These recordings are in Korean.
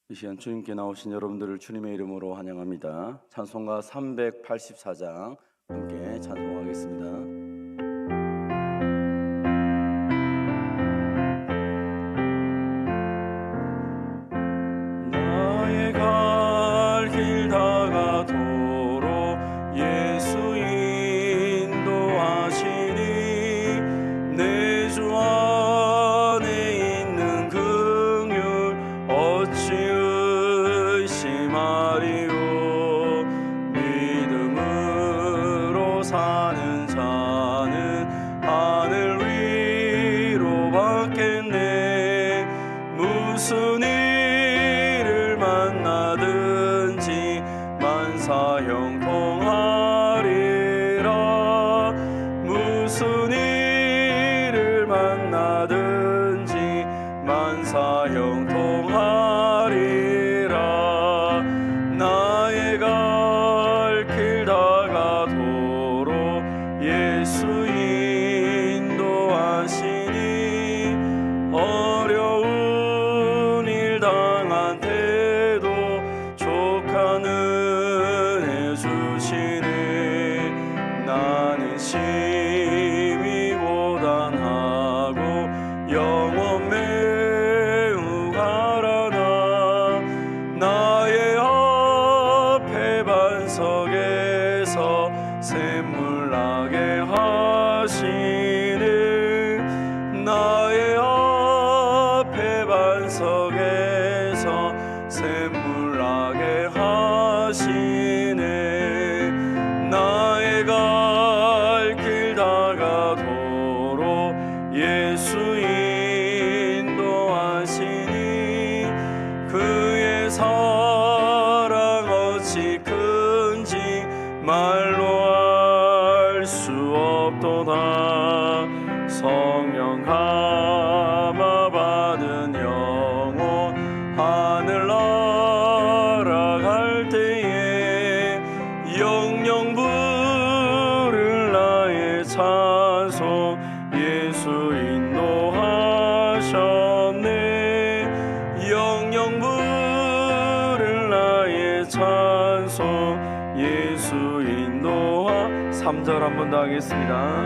이 시간 주님께 나오신 여러분들을 주님의 이름으로 환영합니다. 찬송가 384장 함께 찬송하겠습니다. 나의 갈 길 다가도록 예수 인도하시니 내 주 안에 있는 긍휼 어찌 의심하리요. 믿음으로 사는 자는 하늘 위로 받겠네. 무슨 일을 만나든지 만사 형통하리라. 무슨 일을 만나든지 만사 형통하리라. 나의 갈 길 다가도록 예수 인도하시니 어려운 일 당한 때도 족한 은혜 주시네. 나는 심히 고단하고 영원 매우 가라나. 나의 앞에 반석에서 샘물 나게 하시네. 나의 앞에 반석에서 샘물 나게 하시네. 나의 갈 길 다가도록 예수 인도하시니 그의 사랑 어찌 큰지 말로 알 수 없도다. 성령 감화 받은 영혼 하늘 날아갈 때에 영영 부를 나의 찬송 예수 인도하셨네. 영영 부를 나의 찬송 예수 인도하. 3절 한 번 더 하겠습니다.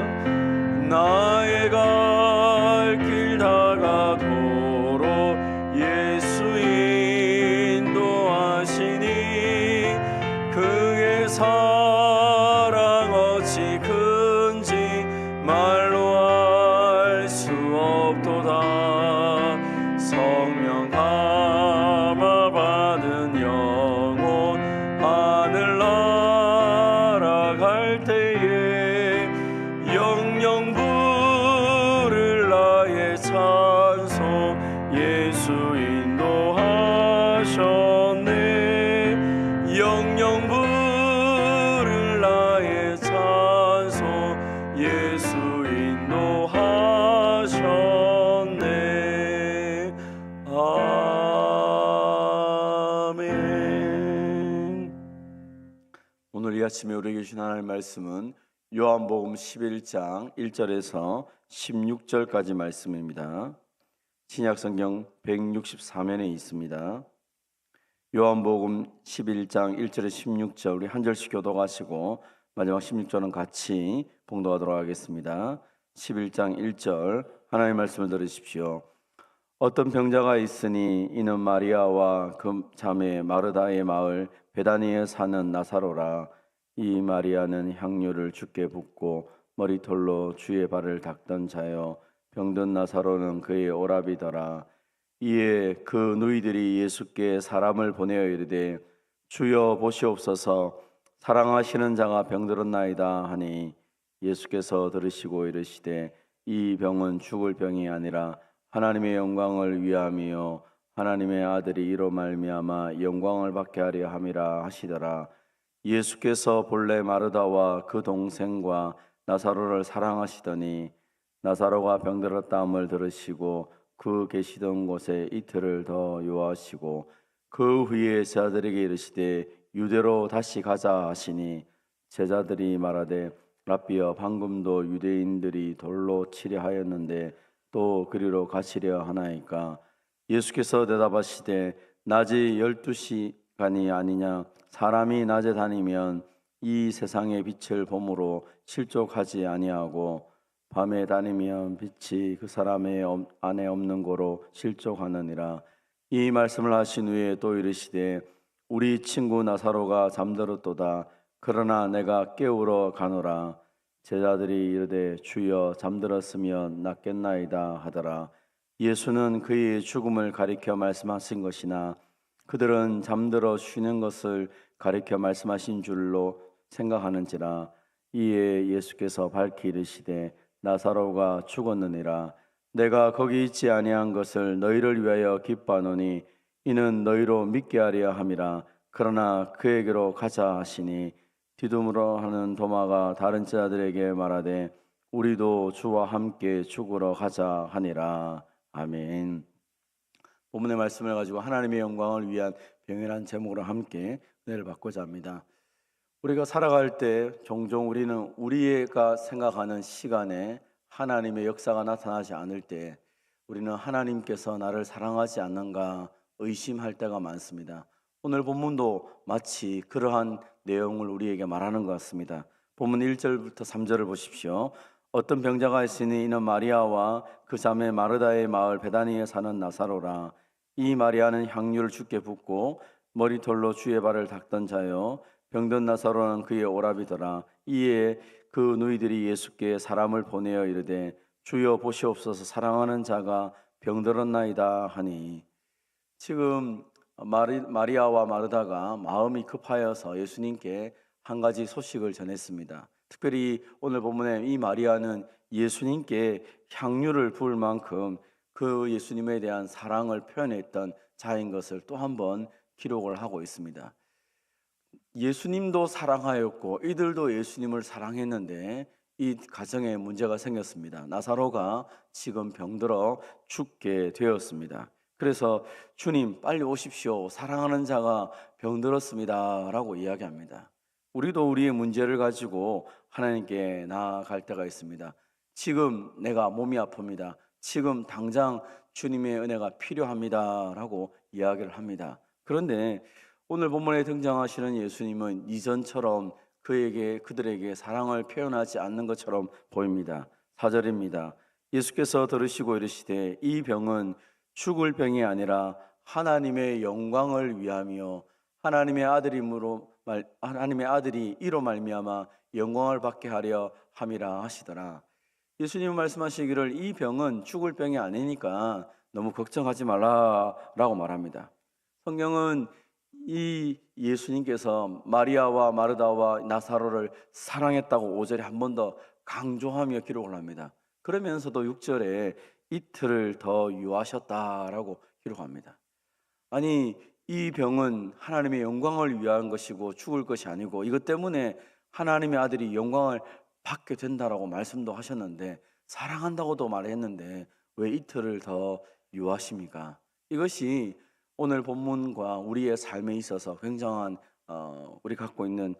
나의 갈 길 다가도록 예수 인도하시니 그의 사랑 어찌 큰지 말로 알 수 없도다. 성령 감화 받은 영혼 하늘 날아갈 때에 영영 부를 나의 찬송 예수 인도하셨네. 영영 부를 나의 찬송 예수 인도하셨네. 아멘. 오늘 이 아침에 우리에게 주신 하나님의 말씀은 요한복음 11장 1절에서 16절까지 말씀입니다. 신약성경 164면에 있습니다. 요한복음 11장 1절에서 16절 우리 한 절씩 교독하시고 마지막 16절은 같이 봉독하도록 하겠습니다. 11장 1절 하나님의 말씀을 들으십시오. 어떤 병자가 있으니 이는 마리아와 그 자매 마르다의 마을 베다니에 사는 나사로라. 이 마리아는 향유를 주께 붓고 머리털로 주의 발을 닦던 자요 병든 나사로는 그의 오라비더라. 이에 그 누이들이 예수께 사람을 보내어 이르되 주여 보시옵소서 사랑하시는 자가 병들었나이다 하니 예수께서 들으시고 이르시되 이 병은 죽을 병이 아니라 하나님의 영광을 위함이요 하나님의 아들이 이로 말미암아 영광을 받게 하려 함이라 하시더라. 예수께서 본래 마르다와 그 동생과 나사로를 사랑하시더니 나사로가 병들었다함을 들으시고 그 계시던 곳에 이틀을 더 유하시고 그 후에 제자들에게 이르시되 유대로 다시 가자 하시니 제자들이 말하되 랍비여 방금도 유대인들이 돌로 치려 하였는데 또 그리로 가시려 하나이까. 예수께서 대답하시되 낮이 12시간이 아니냐. 사람이 낮에 다니면 이 세상의 빛을 봄으로 실족하지 아니하고 밤에 다니면 빛이 그 사람의 안에 없는 거로 실족하느니라. 이 말씀을 하신 후에 또 이르시되 우리 친구 나사로가 잠들었도다. 그러나 내가 깨우러 가노라. 제자들이 이르되 주여 잠들었으면 낫겠나이다 하더라. 예수는 그의 죽음을 가리켜 말씀하신 것이나 그들은 잠들어 쉬는 것을 가리켜 말씀하신 줄로 생각하는지라. 이에 예수께서 밝히 이르시되 나사로가 죽었느니라. 내가 거기 있지 아니한 것을 너희를 위하여 기뻐하노니 이는 너희로 믿게 하려 함이라. 그러나 그에게로 가자 하시니 디두므로 하는 도마가 다른 제자들에게 말하되 우리도 주와 함께 죽으러 가자 하니라. 아멘. 본문의 말씀을 가지고 하나님의 영광을 위한 병이라는 제목으로 함께 은혜를 받고자 합니다. 우리가 살아갈 때 종종 우리는 우리가 생각하는 시간에 하나님의 역사가 나타나지 않을 때 우리는 하나님께서 나를 사랑하지 않는가 의심할 때가 많습니다. 오늘 본문도 마치 그러한 내용을 우리에게 말하는 것 같습니다. 본문 1절부터 3절을 보십시오. 어떤 병자가 있으니 이는 마리아와 그 자매 마르다의 마을 베다니에 사는 나사로라. 이 마리아는 향유를 주께 붓고 머리털로 주의 발을 닦던 자요 병든 나사로는 그의 오라비더라. 이에 그 누이들이 예수께 사람을 보내어 이르되 주여 보시옵소서 사랑하는 자가 병들었나이다 하니. 지금 마리아와 마르다가 마음이 급하여서 예수님께 한 가지 소식을 전했습니다. 특별히 오늘 본문에 이 마리아는 예수님께 향유를 부을 만큼 그 예수님에 대한 사랑을 표현했던 자인 것을 또 한 번 기록을 하고 있습니다. 예수님도 사랑하였고 이들도 예수님을 사랑했는데 이 가정에 문제가 생겼습니다. 나사로가 지금 병들어 죽게 되었습니다. 그래서 주님 빨리 오십시오. 사랑하는 자가 병들었습니다 라고 이야기합니다. 우리도 우리의 문제를 가지고 하나님께 나아갈 때가 있습니다. 지금 내가 몸이 아픕니다. 지금 당장 주님의 은혜가 필요합니다 라고 이야기를 합니다. 그런데 오늘 본문에 등장하시는 예수님은 이전처럼 그들에게 사랑을 표현하지 않는 것처럼 보입니다. 4절입니다. 예수께서 들으시고 이르시되 이 병은 죽을 병이 아니라 하나님의 영광을 위하며 하나님의 아들이 이로 말미암아 영광을 받게 하려 함이라 하시더라. 예수님은 말씀하시기를 이 병은 죽을 병이 아니니까 너무 걱정하지 말라라고 말합니다. 성경은 이 예수님께서 마리아와 마르다와 나사로를 사랑했다고 5절에 한 번 더 강조하며 기록을 합니다. 그러면서도 6절에 이틀을 더 유하셨다라고 기록합니다. 아니 이 병은 하나님의 영광을 위한 것이고 죽을 것이 아니고 이것 때문에 하나님의 아들이 영광을 받게 된다라고 말씀도 하셨는데 사랑한다고도 말했는데 왜 이틀을 더 유하십니까? 이것이 오늘 본문과 우리의 삶에 있어서 굉장한 우리 갖고 있는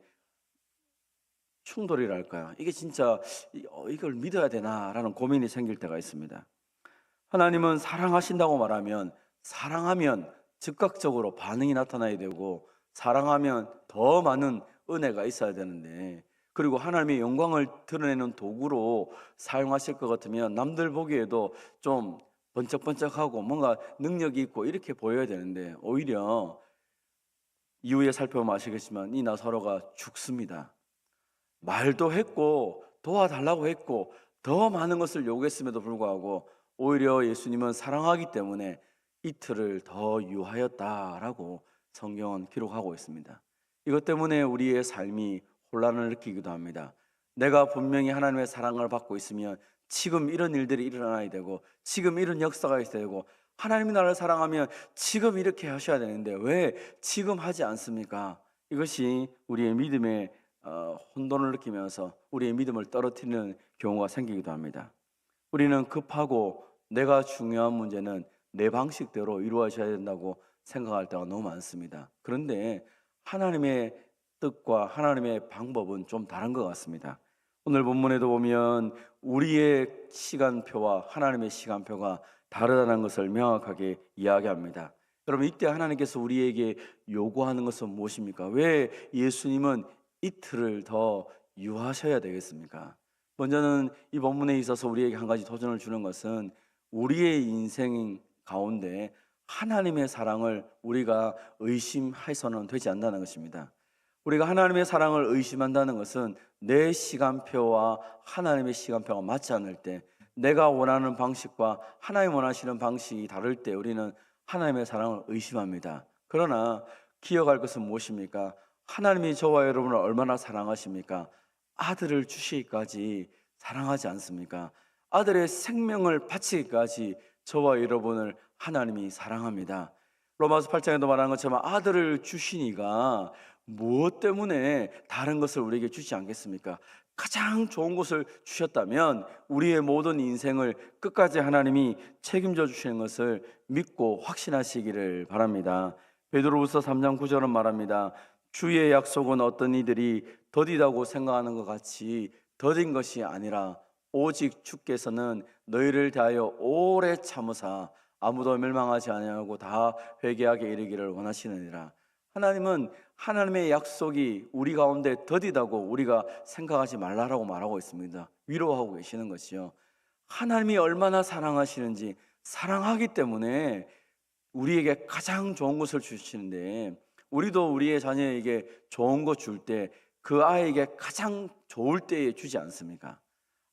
충돌이랄까요? 이게 진짜 이걸 믿어야 되나라는 고민이 생길 때가 있습니다. 하나님은 사랑하신다고 말하면 사랑하면 즉각적으로 반응이 나타나야 되고 사랑하면 더 많은 은혜가 있어야 되는데 그리고 하나님의 영광을 드러내는 도구로 사용하실 것 같으면 남들 보기에도 좀 번쩍번쩍하고 뭔가 능력이 있고 이렇게 보여야 되는데 오히려 이후에 살펴보면 아시겠지만 이 나사로가 죽습니다. 말도 했고 도와달라고 했고 더 많은 것을 요구했음에도 불구하고 오히려 예수님은 사랑하기 때문에 이틀을 더 유하였다라고 성경은 기록하고 있습니다. 이것 때문에 우리의 삶이 혼란을 느끼기도 합니다. 내가 분명히 하나님의 사랑을 받고 있으면 지금 이런 일들이 일어나야 되고 지금 이런 역사가 있어야 되고 하나님이 나를 사랑하면 지금 이렇게 하셔야 되는데 왜 지금 하지 않습니까? 이것이 우리의 믿음의 혼돈을 느끼면서 우리의 믿음을 떨어뜨리는 경우가 생기기도 합니다. 우리는 급하고 내가 중요한 문제는 내 방식대로 이루어져야 된다고 생각할 때가 너무 많습니다. 그런데 하나님의 뜻과 하나님의 방법은 좀 다른 것 같습니다. 오늘 본문에도 보면 우리의 시간표와 하나님의 시간표가 다르다는 것을 명확하게 이야기합니다. 여러분, 이때 하나님께서 우리에게 요구하는 것은 무엇입니까? 왜 예수님은 이틀을 더 유하셔야 되겠습니까? 먼저는 이 본문에 있어서 우리에게 한 가지 도전을 주는 것은 우리의 인생 가운데 하나님의 사랑을 우리가 의심해서는 되지 않는다는 것입니다. 우리가 하나님의 사랑을 의심한다는 것은 내 시간표와 하나님의 시간표가 맞지 않을 때, 내가 원하는 방식과 하나님 원하시는 방식이 다를 때 우리는 하나님의 사랑을 의심합니다. 그러나 기억할 것은 무엇입니까? 하나님이 저와 여러분을 얼마나 사랑하십니까? 아들을 주시기까지 사랑하지 않습니까? 아들의 생명을 바치기까지 저와 여러분을 하나님이 사랑합니다. 로마서 8장에도 말한 것처럼 아들을 주시니가 무엇 때문에 다른 것을 우리에게 주지 않겠습니까? 가장 좋은 것을 주셨다면 우리의 모든 인생을 끝까지 하나님이 책임져 주시는 것을 믿고 확신하시기를 바랍니다. 베드로후서 3장 9절은 말합니다. 주의 약속은 어떤 이들이 더디다고 생각하는 것 같이 더딘 것이 아니라 오직 주께서는 너희를 대하여 오래 참으사 아무도 멸망하지 아니하고 다 회개하게 이르기를 원하시느니라. 하나님은 하나님의 약속이 우리 가운데 더디다고 우리가 생각하지 말라라고 말하고 있습니다. 위로하고 계시는 것이요, 하나님이 얼마나 사랑하시는지, 사랑하기 때문에 우리에게 가장 좋은 것을 주시는데, 우리도 우리의 자녀에게 좋은 것 줄 때 그 아이에게 가장 좋을 때에 주지 않습니까?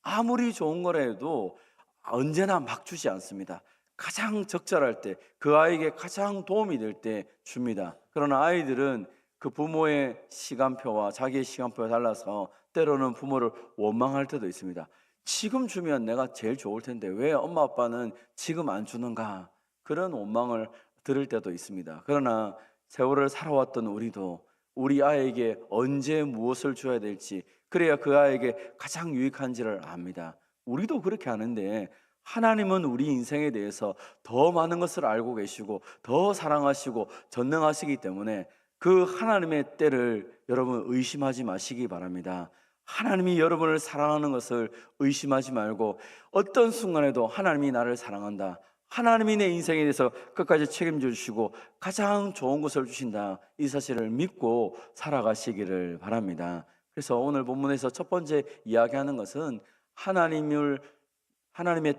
아무리 좋은 거라 해도 언제나 막 주지 않습니다. 가장 적절할 때, 그 아이에게 가장 도움이 될 때 줍니다. 그러나 아이들은 그 부모의 시간표와 자기의 시간표가 달라서 때로는 부모를 원망할 때도 있습니다. 지금 주면 내가 제일 좋을 텐데 왜 엄마 아빠는 지금 안 주는가? 그런 원망을 들을 때도 있습니다. 그러나 세월을 살아왔던 우리도 우리 아이에게 언제 무엇을 줘야 될지, 그래야 그 아이에게 가장 유익한지를 압니다. 우리도 그렇게 하는데 하나님은 우리 인생에 대해서 더 많은 것을 알고 계시고 더 사랑하시고 전능하시기 때문에 그 하나님의 때를 여러분 의심하지 마시기 바랍니다. 하나님이 여러분을 사랑하는 것을 의심하지 말고, 어떤 순간에도 하나님이 나를 사랑한다, 하나님이 내 인생에 대해서 끝까지 책임져 주시고 가장 좋은 것을 주신다, 이 사실을 믿고 살아가시기를 바랍니다. 그래서 오늘 본문에서 첫 번째 이야기하는 것은 하나님의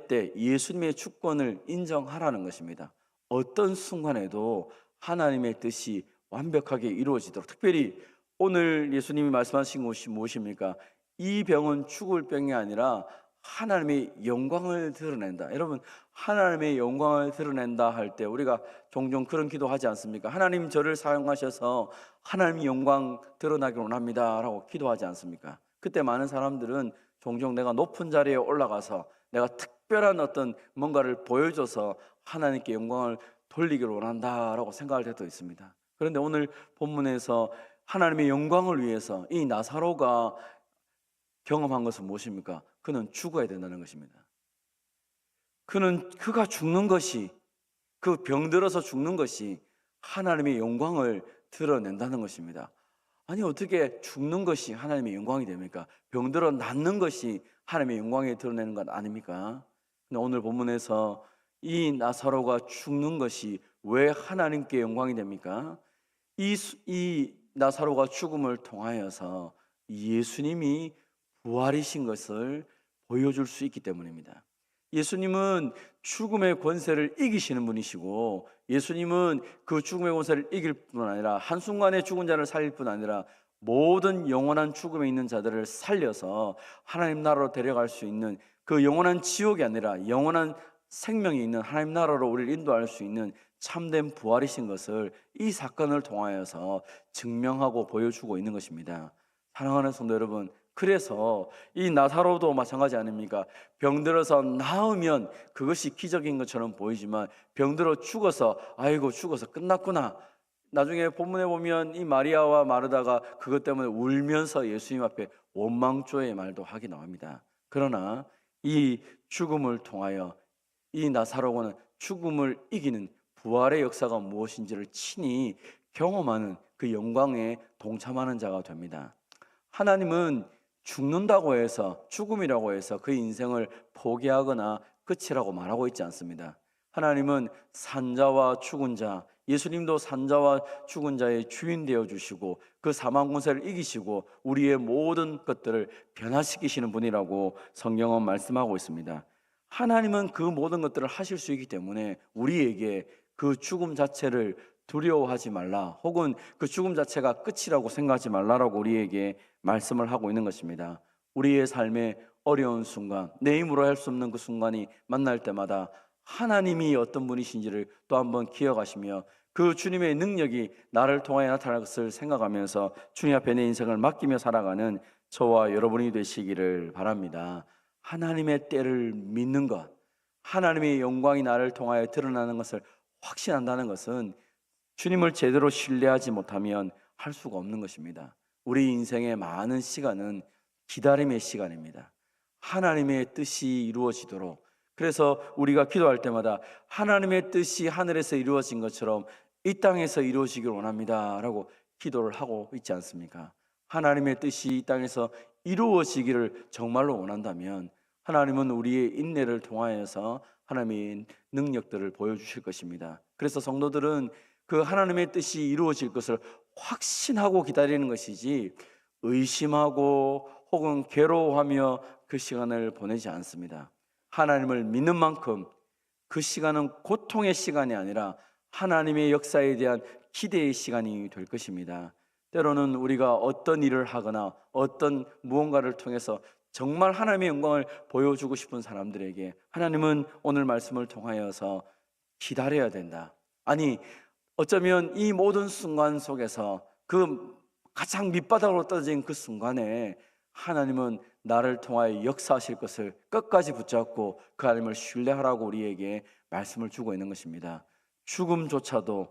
때, 예수님의 주권을 인정하라는 것입니다. 어떤 순간에도 하나님의 뜻이 완벽하게 이루어지도록, 특별히 오늘 예수님이 말씀하신 것이 무엇입니까? 이 병은 죽을 병이 아니라 하나님의 영광을 드러낸다. 여러분, 하나님의 영광을 드러낸다 할 때 우리가 종종 그런 기도하지 않습니까? 하나님, 저를 사용하셔서 하나님의 영광 드러나길 원합니다 라고 기도하지 않습니까? 그때 많은 사람들은 종종 내가 높은 자리에 올라가서 내가 특별한 어떤 뭔가를 보여줘서 하나님께 영광을 돌리기를 원한다라고 생각할 때도 있습니다. 그런데 오늘 본문에서 하나님의 영광을 위해서 이 나사로가 경험한 것은 무엇입니까? 그는 죽어야 된다는 것입니다. 그가 죽는 것이, 그 병들어서 죽는 것이 하나님의 영광을 드러낸다는 것입니다. 아니, 어떻게 죽는 것이 하나님의 영광이 됩니까? 병들어 낫는 것이 하나님의 영광에 드러내는 것 아닙니까? 근데 오늘 본문에서 이 나사로가 죽는 것이 왜 하나님께 영광이 됩니까? 이 나사로가 죽음을 통하여서 예수님이 부활이신 것을 보여줄 수 있기 때문입니다. 예수님은 죽음의 권세를 이기시는 분이시고, 예수님은 그 죽음의 권세를 이길 뿐 아니라 한순간에 죽은 자를 살릴 뿐 아니라 모든 영원한 죽음에 있는 자들을 살려서 하나님 나라로 데려갈 수 있는, 그 영원한 지옥이 아니라 영원한 생명이 있는 하나님 나라로 우리를 인도할 수 있는 참된 부활이신 것을 이 사건을 통하여서 증명하고 보여주고 있는 것입니다. 사랑하는 성도 여러분, 그래서 이 나사로도 마찬가지 아닙니까? 병들어서 나으면 그것이 기적인 것처럼 보이지만 병들어 죽어서, 아이고 죽어서 끝났구나, 나중에 본문에 보면 이 마리아와 마르다가 그것 때문에 울면서 예수님 앞에 원망조의 말도 하게 나옵니다. 그러나 이 죽음을 통하여 이 나사로는 죽음을 이기는 부활의 역사가 무엇인지를 친히 경험하는 그 영광에 동참하는 자가 됩니다. 하나님은 죽는다고 해서, 죽음이라고 해서 그 인생을 포기하거나 끝이라고 말하고 있지 않습니다. 하나님은 산자와 죽은 자, 예수님도 산자와 죽은 자의 주인 되어 주시고 그 사망 권세를 이기시고 우리의 모든 것들을 변화시키시는 분이라고 성경은 말씀하고 있습니다. 하나님은 그 모든 것들을 하실 수 있기 때문에 우리에게 그 죽음 자체를 두려워하지 말라, 혹은 그 죽음 자체가 끝이라고 생각하지 말라라고 우리에게 말씀을 하고 있는 것입니다. 우리의 삶의 어려운 순간, 내 힘으로 할 수 없는 그 순간이 만날 때마다 하나님이 어떤 분이신지를 또 한번 기억하시며 그 주님의 능력이 나를 통하여 나타날 것을 생각하면서 주님 앞에 내 인생을 맡기며 살아가는 저와 여러분이 되시기를 바랍니다. 하나님의 때를 믿는 것, 하나님의 영광이 나를 통하여 드러나는 것을 확신한다는 것은 주님을 제대로 신뢰하지 못하면 할 수가 없는 것입니다. 우리 인생의 많은 시간은 기다림의 시간입니다. 하나님의 뜻이 이루어지도록, 그래서 우리가 기도할 때마다 하나님의 뜻이 하늘에서 이루어진 것처럼 이 땅에서 이루어지기를 원합니다 라고 기도를 하고 있지 않습니까? 하나님의 뜻이 이 땅에서 이루어지기를 정말로 원한다면 하나님은 우리의 인내를 통하여서 하나님의 능력들을 보여주실 것입니다. 그래서 성도들은 그 하나님의 뜻이 이루어질 것을 확신하고 기다리는 것이지 의심하고 혹은 괴로워하며 그 시간을 보내지 않습니다. 하나님을 믿는 만큼 그 시간은 고통의 시간이 아니라 하나님의 역사에 대한 기대의 시간이 될 것입니다. 때로는 우리가 어떤 일을 하거나 어떤 무언가를 통해서 정말 하나님의 영광을 보여주고 싶은 사람들에게 하나님은 오늘 말씀을 통하여서 기다려야 된다. 아니, 어쩌면 이 모든 순간 속에서 그 가장 밑바닥으로 떨어진 그 순간에 하나님은 나를 통하여 역사하실 것을 끝까지 붙잡고 그 하나님을 신뢰하라고 우리에게 말씀을 주고 있는 것입니다. 죽음조차도,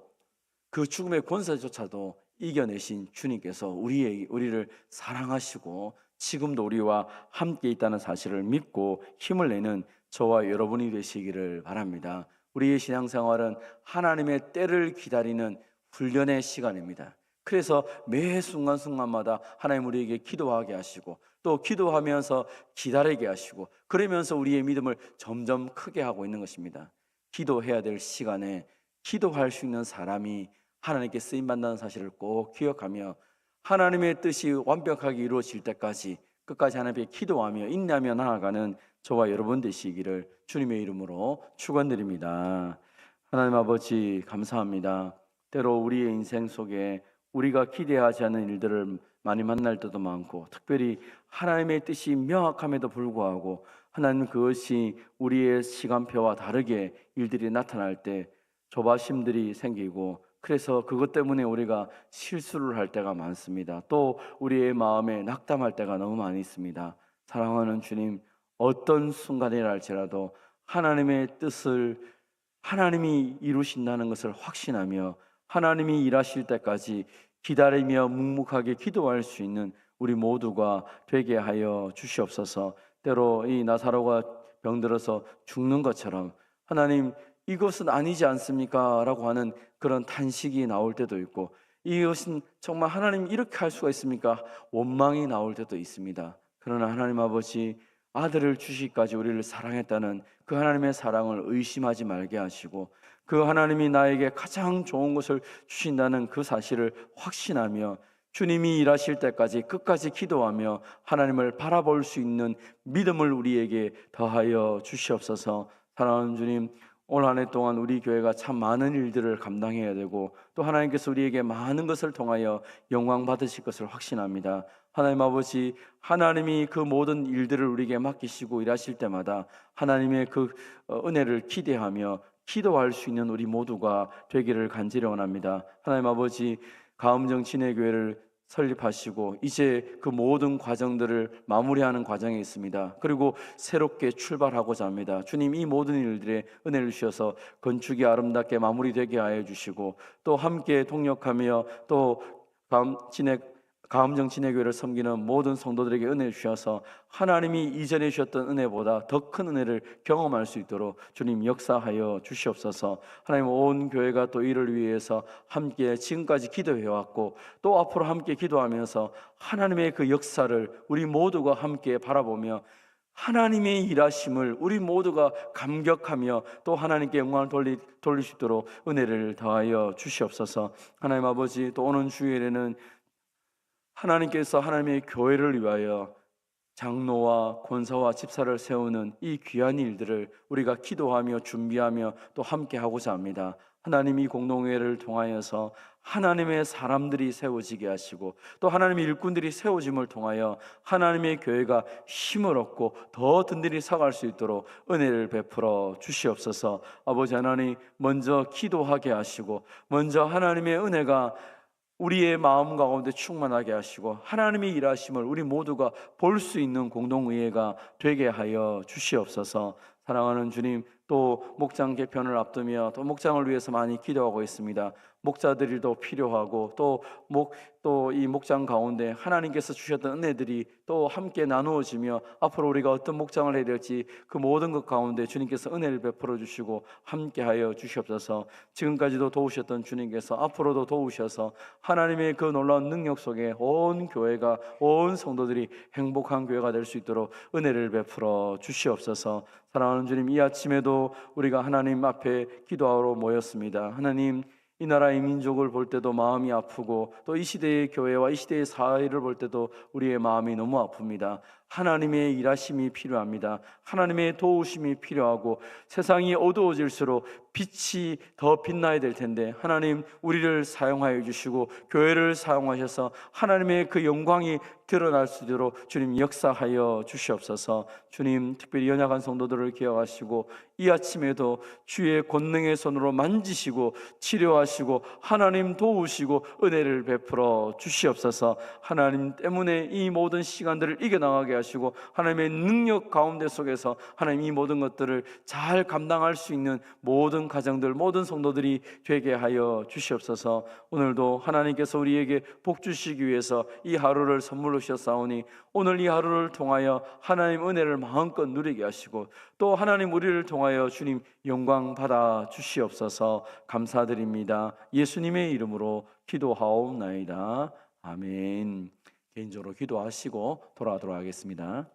그 죽음의 권세조차도 이겨내신 주님께서 우리를 사랑하시고 지금도 우리와 함께 있다는 사실을 믿고 힘을 내는 저와 여러분이 되시기를 바랍니다. 우리의 신앙생활은 하나님의 때를 기다리는 훈련의 시간입니다. 그래서 매 순간순간마다 하나님 우리에게 기도하게 하시고 또 기도하면서 기다리게 하시고 그러면서 우리의 믿음을 점점 크게 하고 있는 것입니다. 기도해야 될 시간에 기도할 수 있는 사람이 하나님께 쓰임받는다는 사실을 꼭 기억하며 하나님의 뜻이 완벽하게 이루어질 때까지 끝까지 하나님께 기도하며 인내하며 나아가는 저와 여러분 되시기를 주님의 이름으로 축원드립니다. 하나님 아버지 감사합니다. 때로 우리의 인생 속에 우리가 기대하지 않는 일들을 많이 만날 때도 많고, 특별히 하나님의 뜻이 명확함에도 불구하고 하나님 그것이 우리의 시간표와 다르게 일들이 나타날 때 조바심들이 생기고, 그래서 그것 때문에 우리가 실수를 할 때가 많습니다. 또 우리의 마음에 낙담할 때가 너무 많이 있습니다. 사랑하는 주님, 어떤 순간이라 할지라도 하나님의 뜻을 하나님이 이루신다는 것을 확신하며 하나님이 일하실 때까지 기다리며 묵묵하게 기도할 수 있는 우리 모두가 되게 하여 주시옵소서. 때로 이 나사로가 병들어서 죽는 것처럼 하나님 이것은 아니지 않습니까? 라고 하는 그런 탄식이 나올 때도 있고, 이것은 정말 하나님 이렇게 할 수가 있습니까? 원망이 나올 때도 있습니다. 그러나 하나님 아버지, 아들을 주시기까지 우리를 사랑했다는 그 하나님의 사랑을 의심하지 말게 하시고, 그 하나님이 나에게 가장 좋은 것을 주신다는 그 사실을 확신하며 주님이 일하실 때까지 끝까지 기도하며 하나님을 바라볼 수 있는 믿음을 우리에게 더하여 주시옵소서. 사랑하는 주님, 올 한 해 동안 우리 교회가 참 많은 일들을 감당해야 되고 또 하나님께서 우리에게 많은 것을 통하여 영광 받으실 것을 확신합니다. 하나님 아버지, 하나님이 그 모든 일들을 우리에게 맡기시고 일하실 때마다 하나님의 그 은혜를 기대하며 기도할 수 있는 우리 모두가 되기를 간절히 원합니다. 하나님 아버지, 가음정 진해교회를 설립하시고 이제 그 모든 과정들을 마무리하는 과정에 있습니다. 그리고 새롭게 출발하고자 합니다. 주님, 이 모든 일들에 은혜를 주셔서 건축이 아름답게 마무리되게 하여 주시고 또 함께 동력하며 또 가음정 진해교회를 섬기는 모든 성도들에게 은혜 주셔서 하나님이 이전에 주셨던 은혜보다 더 큰 은혜를 경험할 수 있도록 주님 역사하여 주시옵소서. 하나님, 온 교회가 또 이를 위해서 함께 지금까지 기도해왔고 또 앞으로 함께 기도하면서 하나님의 그 역사를 우리 모두가 함께 바라보며 하나님의 일하심을 우리 모두가 감격하며 또 하나님께 영광을 돌릴 수 있도록 은혜를 더하여 주시옵소서. 하나님 아버지, 또 오는 주일에는 하나님께서 하나님의 교회를 위하여 장로와 권사와 집사를 세우는 이 귀한 일들을 우리가 기도하며 준비하며 또 함께 하고자 합니다. 하나님이 공동회를 통하여서 하나님의 사람들이 세워지게 하시고 또 하나님의 일꾼들이 세워짐을 통하여 하나님의 교회가 힘을 얻고 더 든든히 서갈 수 있도록 은혜를 베풀어 주시옵소서. 아버지 하나님, 먼저 기도하게 하시고 먼저 하나님의 은혜가 우리의 마음 가운데 충만하게 하시고 하나님의 일하심을 우리 모두가 볼 수 있는 공동의회가 되게 하여 주시옵소서. 사랑하는 주님, 또 목장 개편을 앞두며 또 목장을 위해서 많이 기도하고 있습니다. 목자들이 더 필요하고 또 이 목장 가운데 하나님께서 주셨던 은혜들이 또 함께 나누어지며 앞으로 우리가 어떤 목장을 해야 될지 그 모든 것 가운데 주님께서 은혜를 베풀어 주시고 함께하여 주시옵소서. 지금까지도 도우셨던 주님께서 앞으로도 도우셔서 하나님의 그 놀라운 능력 속에 온 교회가, 온 성도들이 행복한 교회가 될 수 있도록 은혜를 베풀어 주시옵소서. 사랑하는 주님, 이 아침에도 우리가 하나님 앞에 기도하러 모였습니다. 하나님, 이 나라의 민족을 볼 때도 마음이 아프고 또 이 시대의 교회와 이 시대의 사회를 볼 때도 우리의 마음이 너무 아픕니다. 하나님의 일하심이 필요합니다. 하나님의 도우심이 필요하고 세상이 어두워질수록 빛이 더 빛나야 될 텐데 하나님, 우리를 사용하여 주시고 교회를 사용하셔서 하나님의 그 영광이 드러날 수 있도록 주님 역사하여 주시옵소서. 주님, 특별히 연약한 성도들을 기억하시고 이 아침에도 주의 권능의 손으로 만지시고 치료하시고 하나님 도우시고 은혜를 베풀어 주시옵소서. 하나님 때문에 이 모든 시간들을 이겨나가게 하시고 하나님의 능력 가운데 속에서 하나님 이 모든 것들을 잘 감당할 수 있는 모든 가정들, 모든 성도들이 되게 하여 주시옵소서. 오늘도 하나님께서 우리에게 복 주시기 위해서 이 하루를 선물로 주셨사오니 오늘 이 하루를 통하여 하나님 은혜를 마음껏 누리게 하시고 또 하나님 우리를 통하여 주님 영광 받아 주시옵소서. 감사드립니다. 예수님의 이름으로 기도하옵나이다. 아멘. 개인적으로 기도하시고 돌아가도록 하겠습니다.